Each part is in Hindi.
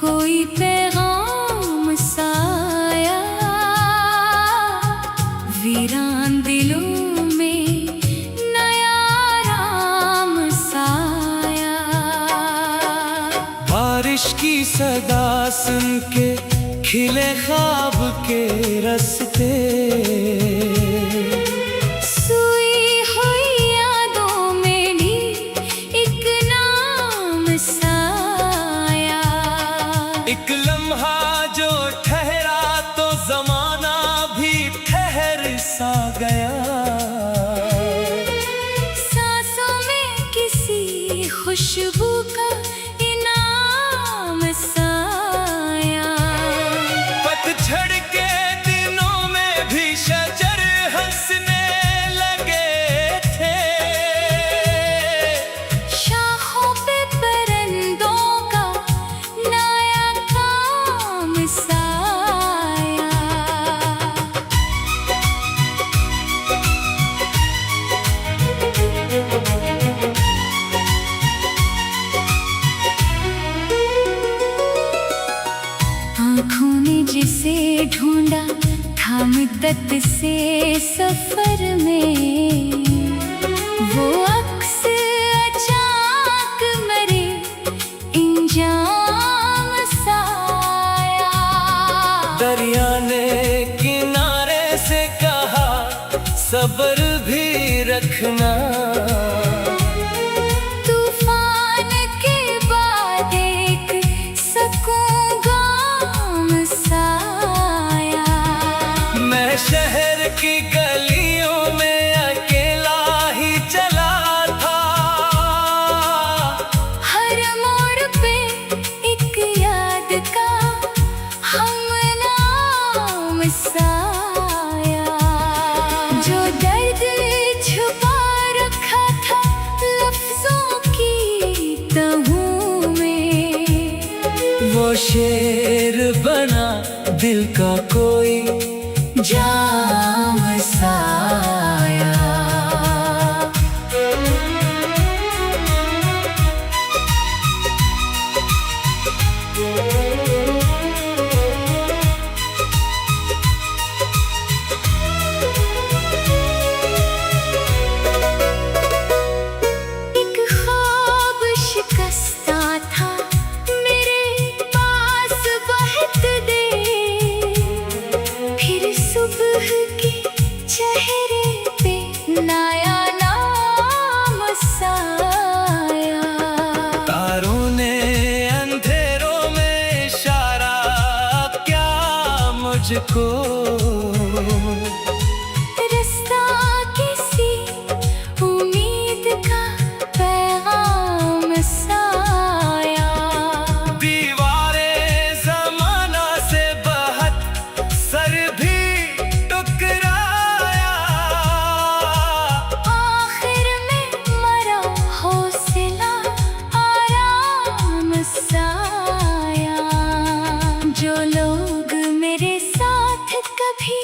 कोई पैगाम साया, वीरान दिलों में नया राम साया। बारिश की सदा सुन के खिले ख्वाब के रस्ते, सोई हुई यादों में भी एक नाम साया। एक लम्हा जो ठहरा तो जमाना भी ठहर सा गया। सांसों में किसी खुशबू का इनाम साया। पतझड़ के दिनों में भी शजर हंसने लगे थे। शाखों पे परिंदों का नया काम साया। आँखों ने जिसे ढूंढा था मुद्दत से सफर में, वो अक्स अचानक मरे इंजाम साया। दरिया ने किनारे से कहा सब्र भी रखना। तूफान के बाद एक सकून गाम साया। मैं शहर की गलियों में अकेला ही चला था। हर मोड़ पे एक याद का हम नाम साया। जो दर्द छुपा रखा था लफ्जों की तहों में, वो शेर बना दिल का कोई जाम साया। एक ख्वाब शिकस्ता था मेरे पास बहुत देर, फिर सुबह के चेहरे पे नया नाम साया। तारों ने अंधेरों में इशारा क्या मुझको। रास्ता किसी उम्मीद का पैगाम साया। दीवारें जमाना से बहत सर भी टकराया। आखिर में मरा हौसला आराम साया। जो लोग मेरे साथ कभी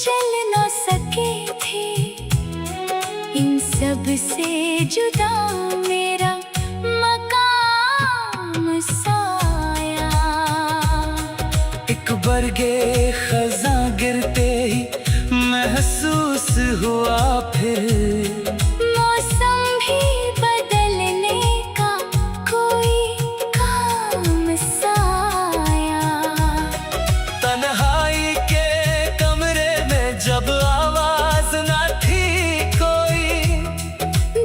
चल न सके थे, इन सब से जुदा मेरा मकाम साया। एक बरगे खज़ां गिरते ही महसूस हुआ फिर। मौसम भी बदलने का कोई काम साया। तन्हाई के कमरे में जब आवाज न थी कोई,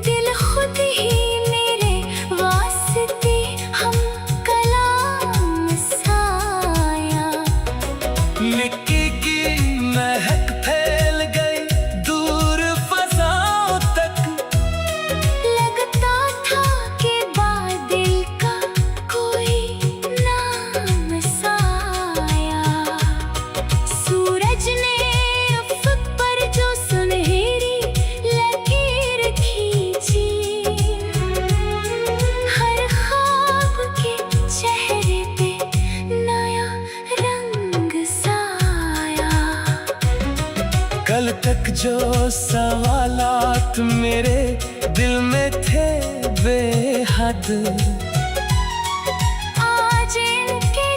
दिल खुद ही मेरे वास्ते हम कलाम साया। मिट्टी की महक फैल गई दूर फज़ाओं तक। लगता था कि बादल का कोई नाम साया। सूरज ने अफ़क़ पर जो सुनहरी लकीर खींची, हर ख्वाब के चेहरे पे नया रंग साया। कल तक जो सवालात मेरे दिल में थे बेहद, आज इनके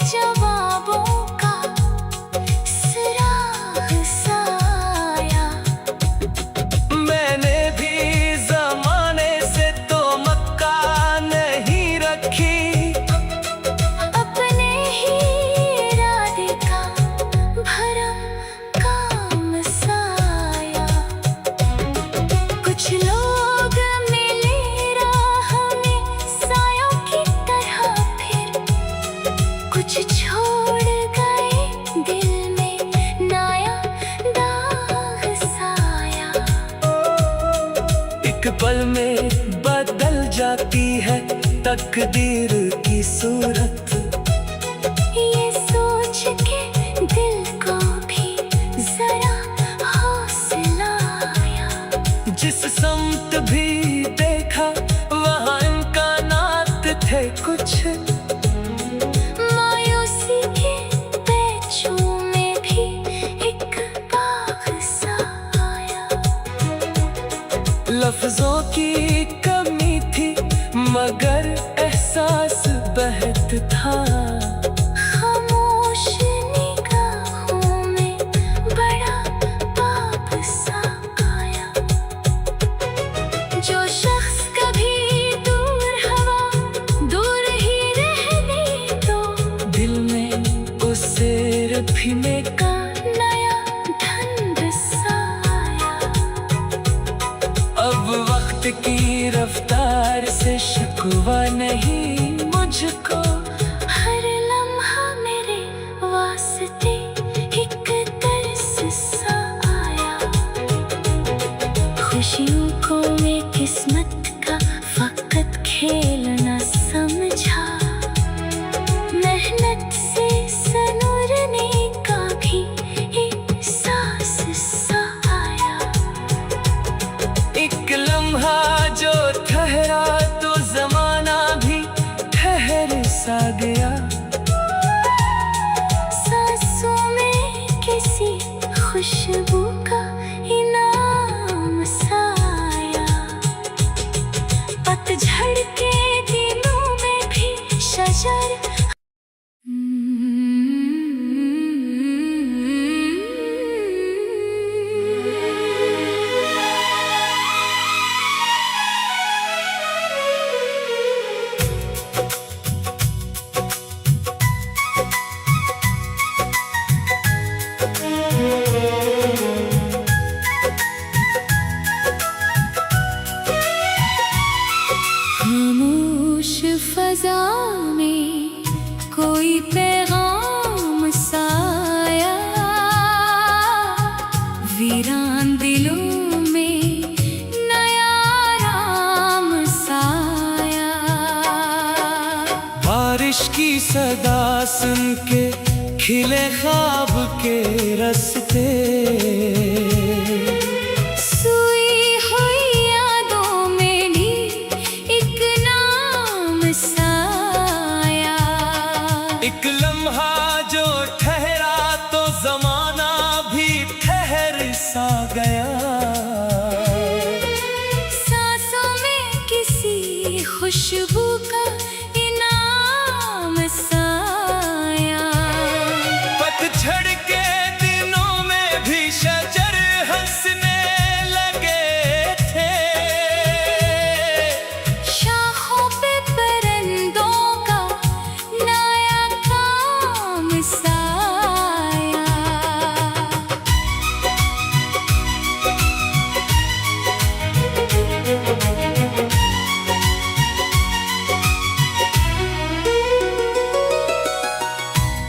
कुछ छोड़ गए दिल में नया दाग साया। एक पल में बदल जाती है तकदीर की सूरत। ये सोच के दिल को भी जरा हौसला आया। जिस समत भी देखा वहाँ इम्कानात थे कुछ। मायूसी के पेचों में भी एक बाग सा आया। लफ्जों की कमी थी मगर एहसास बहत था। खामोश निगाहों में बड़ा पाप सा आया। जो शख्स कभी दूर हवा दूर ही रहने दो, दिल में उसे रखने का नया ढंग सा आया। अब वक्त की रफ्तार से शिकवा नहीं मुझको। हर लम्हा मेरे वास्ते एक तरस सा आया। खुशियों को मैं किस्मत का फकत खेल न समझा। मेहनत से सनूरने का भी एहसास सा आया। एक लम्हा जो ठहरा तो जमाना भी ठहर सा गया। सांसों में किसी खुशबू का इनाम सा आया। पतझड़ के दिनों में भी शजर खामोश फजा में कोई पैगाम साया। वीरान दिलों में नया राम साया। बारिश की सदा सुन के खिले ख्वाब के रस्ते। सुई हुई यादों में भी एक नाम साया। एक लम्हा जो ठहरा तो जमाना भी ठहर सा गया। सांसों में किसी खुशबू का इनाम साया। पतझड़ के दिनों में भी शजर हंसने लगे थे। शाखों पे परिंदों का नया काम साया।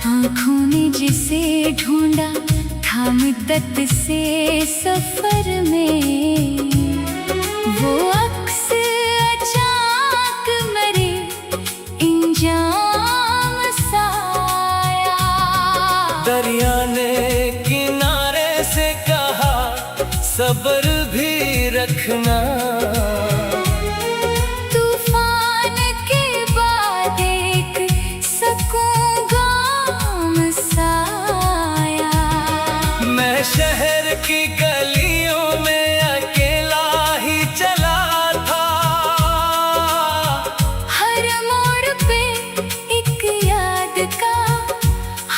आँखों ने जिसे ढूंढा था मुद्दत से सफर में, वो अक्स अचानक मरे इंजाम साया। दरिया ने किनारे से कहा सब्र भी रखना। तूफान के बाद एक सकून गाम साया। मैं शहर की गलियों में अकेला ही चला था। हर मोड़ पे एक याद का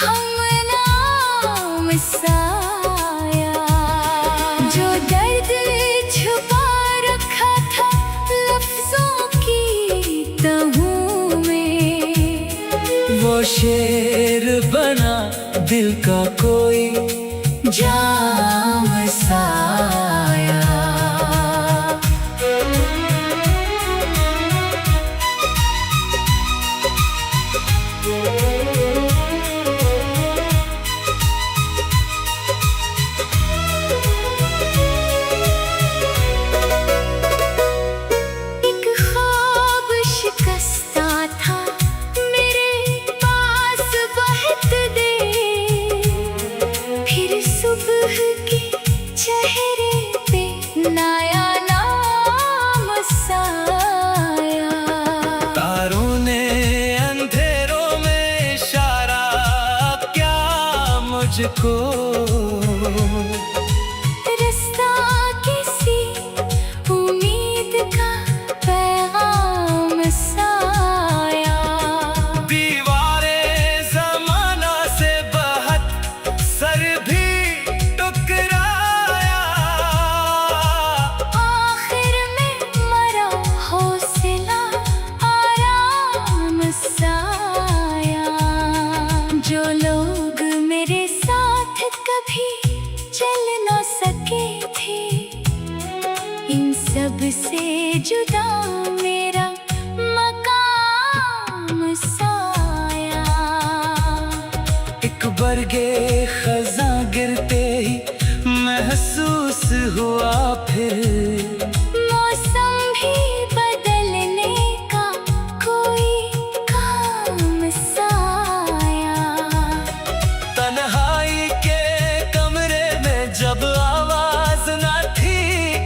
हमनाम साया। जो दर्द छुपा रखा था लफ्जों की तहों में, वो शेर बना दिल का कोई जाम साया। मुझको। रास्ता किसी उम्मीद का पैगाम साया। दीवारें ज़माना से बहत सर भी टकराया। आखिर में मरा हौसला आराम साया। जो लोग मेरे साथ कभी चल न सके थे, इन सब से जुदा मेरा मकाम साया। एक बरगे खज़ां गिरते ही महसूस हुआ फिर। मौसम भी बदलने का कोई काम साया। तन्हाई के कमरे में जब आवाज न थी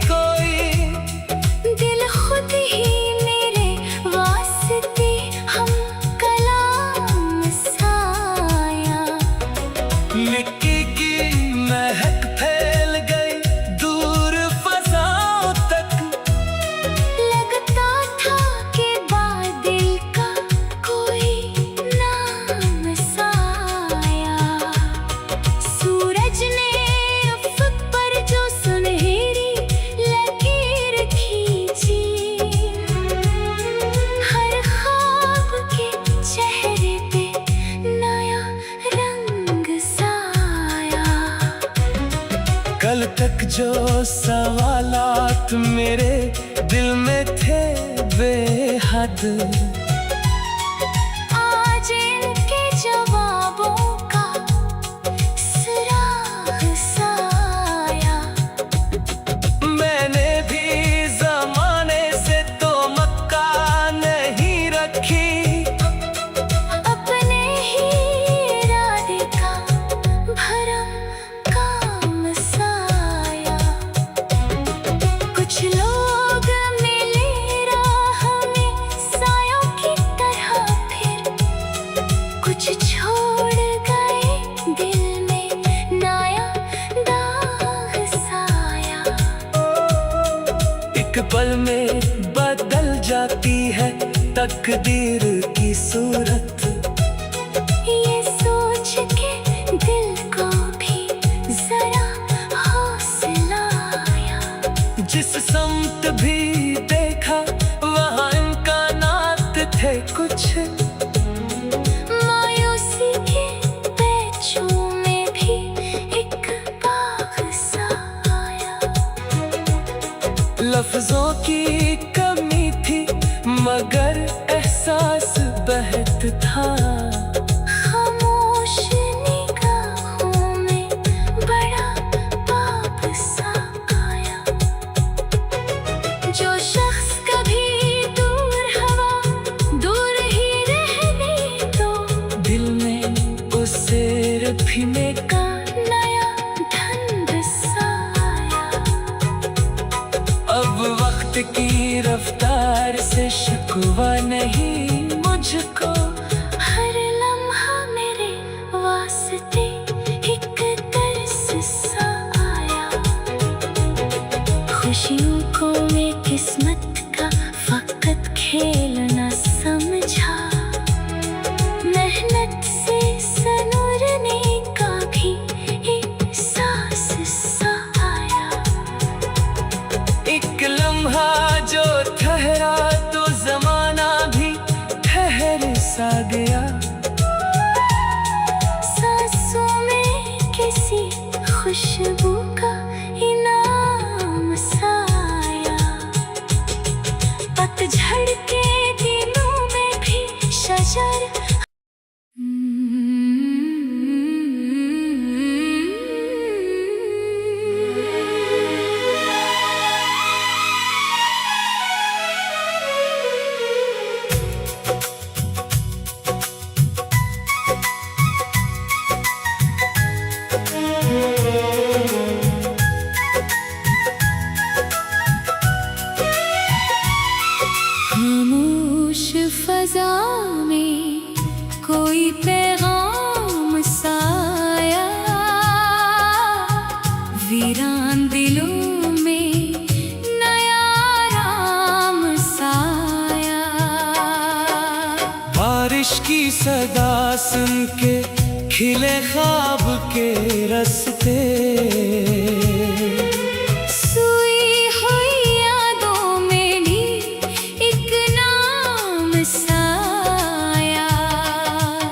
कोई, दिल खुद ही मेरे वास्ते हम कलाम साया। मिट्टी की महक फैल गई दूर फज़ाओं तक। लगता था कि बादल का कोई नाम साया। सूरज ने अफ़क़ पर जो सुनहरी लकीर खींची, हर ख्वाब के चेहरे पे नया रंग साया। कल तक जो सवालात मेरे दिल में थे बेहद, आज इनके जवाबों का सुराग साया। मैंने भी ज़माने से तो मक्का नहीं रखी। अपने ही इरादे का भरम काम साया। कुछ लोग मिले राह में सायों की तरह फिर, कुछ छोड़ गए दिल में नया दाग साया। एक पल में बदल जाती है तकदीर की सूरत। ये सोच के दिल को भी जरा हौसला आया। जिस समत भी देखा वहाँ इम्कानात थे कुछ। मायूसी के पेचों में भी एक बाग सा आया। लफ्जों की कमी थी मगर एहसास बहत था। खामोश निगाहों में बड़ा पाप सा आया। जो शख्स कभी दूर हवा दूर ही रहने दो, दिल में उसे रखने का नया ढंग सा आया। अब वक्त की रफ्तार से शिकवा नहीं मुझको। हर लम्हा मेरे वास्ते एक दर्स सा आया। खुशियों को मैं किस्मत का फकत खेल न समझा। मेहनत से सनूरने का भी एहसास सा आया। एक लम्हा जो ठहरा तो ज़माना भी ठहर सा गया। सांसों में किसी खुशबू का इनाम साया। पतझड़ के दिनों में भी शजर के खिले ख्वाब के रस्ते। सोई हुई यादों में भी एक नाम साया,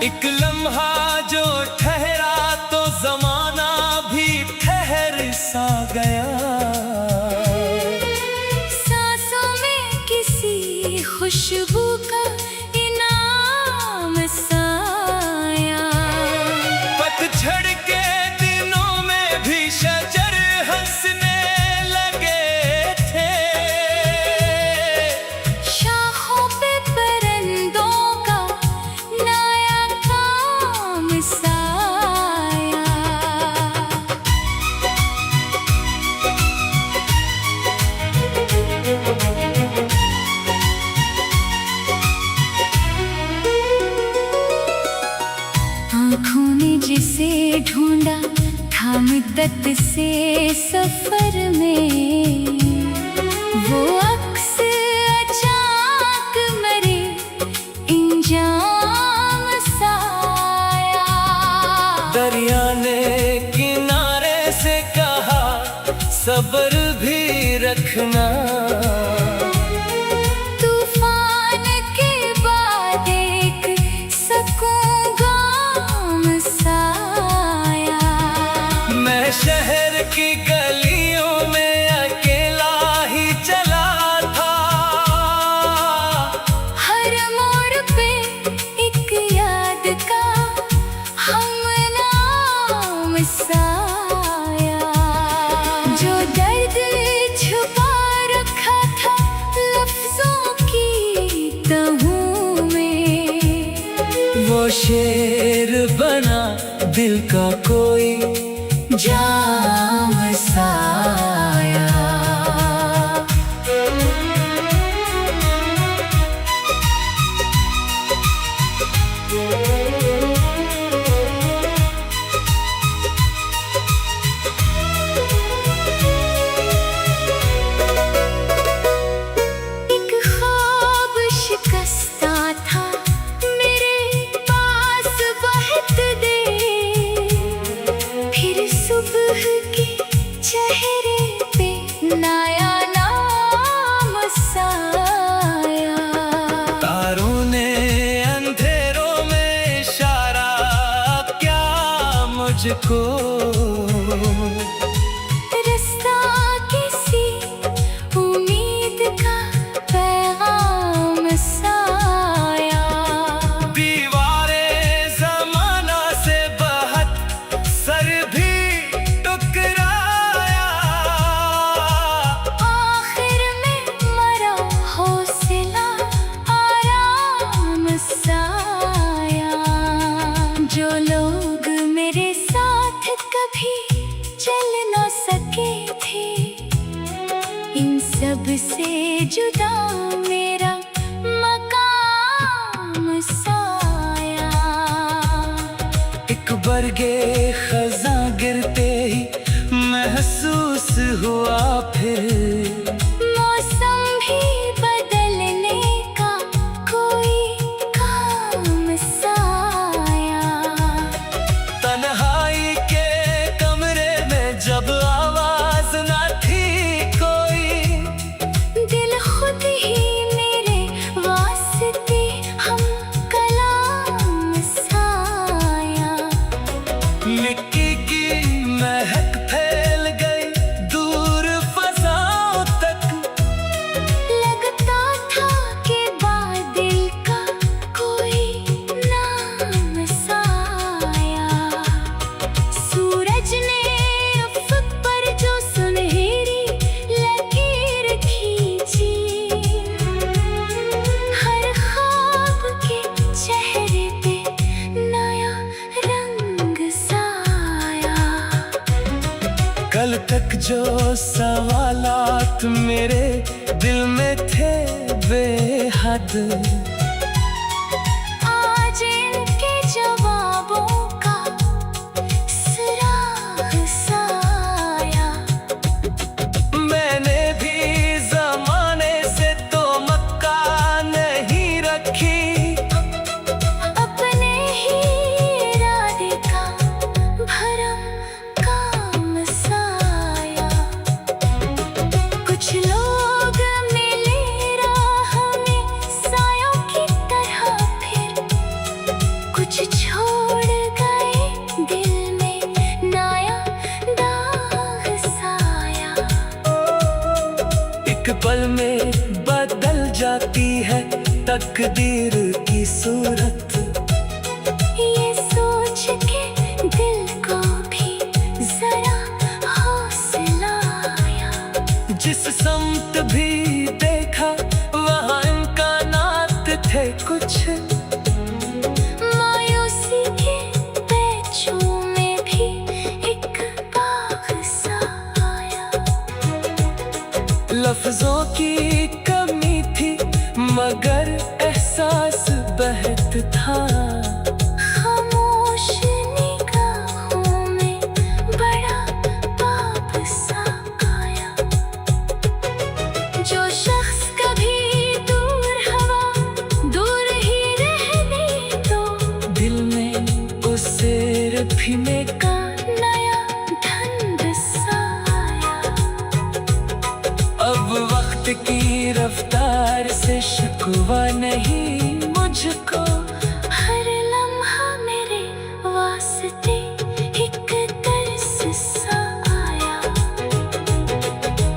एक लम्हा जो ठहरा तो जमाना भी ठहर सा गया। सांसों में किसी खुशबू का इनाम साया, पतझड़ के दिनों में भी शजर हंसने लगे थे। शाखों पे परिंदों का नया काम साया। आँखों ने जिसे ढूंढा था मुद्दत से सफर में, वो अक्स अचानक मरे इंजाम साया। दरिया ने किनारे से कहा सब्र भी रखना। तूफान के बाद एक सकून गाम साया। मैं शहर की गलियों में अकेला ही चला था। हर मोड़ पे एक याद का हमनाम साया, जो दर्द छुपा रखा था लफ्जों की तहों में। वो शेर बना दिल का कोई जाम साया। एक ख्वाब शिकस्ता था मेरे पास बहुत देर, फिर सुबह के चेहरे पे नया नाम साया। तारों ने अंधेरों में इशारा क्या मुझको। रास्ता किसी उम्मीद का पैगाम साया। दीवारें जमाना से बहत सर भी टकराया। आखिर में मरा हौसला आराम साया। जो लोग मेरे साथ कभी चल न सके थे, इन सब से जुदा मेरा मकाम साया। एक बरगे खजा गिरते ही महसूस हुआ फिर। मौसम भी बदलने का कोई काम साया। तन्हाई के कमरे में जब आवाज ना थी कोई, दिल खुद ही मेरे वास्ते हम कलाम साया। मिट्टी की महक फैल गई दूर फजाओं तक। लगता था कि बादल का कोई नाम साया। सूरज ने अफक पर जो सुनहरी लकीर खींची, हर ख्वाब के चेहरे पे नया रंग साया। कल तक जो सवालात मेरे दिल में थे बेहद, आज इनके जवाबों का सुराग साया। मैंने भी जमाने से तो मक्का नहीं रखी। अपने ही तकदीर की सूरत। ये सोच के दिल को भी जरा हौसला आया। जिस समत भी देखा वहाँ इम्कानात थे कुछ। मायूसी के पेचों में भी एक बाग सा आया। लफ्जों की कमी थी मगर एहसास बहत था। खामोश निगाहों में बड़ा बाब सा आया। जो शख्स कभी दूर हवा दूर ही रहने दो, दिल में उसे रफीने का नया ढंग सा आया। अब वक्त की रफ्तार से शिकवा नहीं मुझको। हर लम्हा मेरे वास्ते एक दर्स सा आया।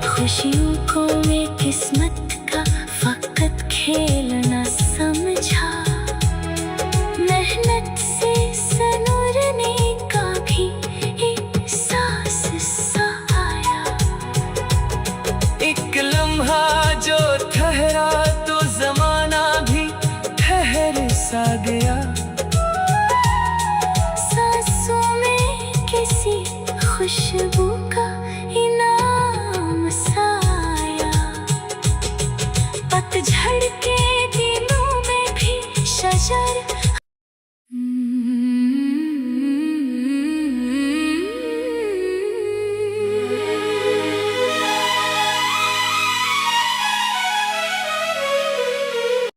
खुशियों को मैं किस्मत का फकत खेल न समझा। मेहनत से सनूरने का भी एहसास सा आया। एक लम्हा जो ठहरा तो जमाना भी ठहर सा गया। सांसों में किसी खुशबू